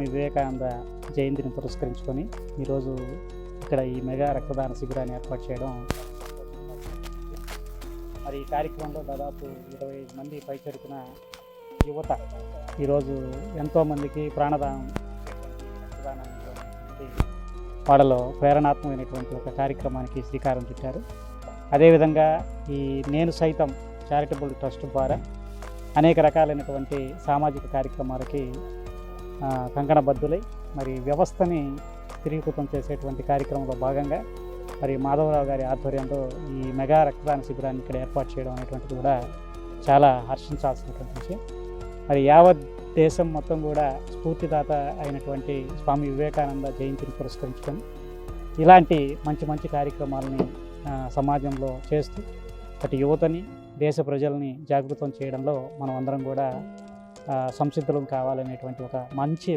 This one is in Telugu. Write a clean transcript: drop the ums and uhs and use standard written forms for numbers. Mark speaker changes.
Speaker 1: స్వామి వివేకానంద జయంతిని పురస్కరించుకొని ఈరోజు ఇక్కడ ఈ మెగా రక్తదాన శిబిరాన్ని ఏర్పాటు చేయడం. మరి ఈ కార్యక్రమంలో దాదాపు 25 మంది పైచరుకున్న యువత ఈరోజు ఎంతోమందికి రక్తదానం వాళ్ళలో ప్రేరణాత్మకమైనటువంటి ఒక కార్యక్రమానికి శ్రీకారం చుట్టారు. అదేవిధంగా ఈ నేను సైతం చారిటబుల్ ట్రస్ట్ ద్వారా అనేక రకాలైనటువంటి సామాజిక కార్యక్రమాలకి కంకణబద్ధులై మరి వ్యవస్థని స్థిరీకృతం చేసేటువంటి కార్యక్రమంలో భాగంగా మరి మాధవరావు గారి ఆధ్వర్యంలో ఈ మెగా రక్తదాన శిబిరాన్ని ఇక్కడ ఏర్పాటు చేయడం అనేటువంటిది కూడా చాలా హర్షించాల్సినటువంటి విషయం. మరి యావత్ దేశం మొత్తం కూడా స్ఫూర్తిదాత అయినటువంటి స్వామి వివేకానంద జయంతిని పురస్కరించుకొని ఇలాంటి మంచి మంచి కార్యక్రమాలని సమాజంలో చేస్తూ అటు యువతని దేశ ప్రజల్ని జాగృతం చేయడంలో మనం అందరం కూడా సంసిద్ధులం కావాలనేటువంటి ఒక మంచి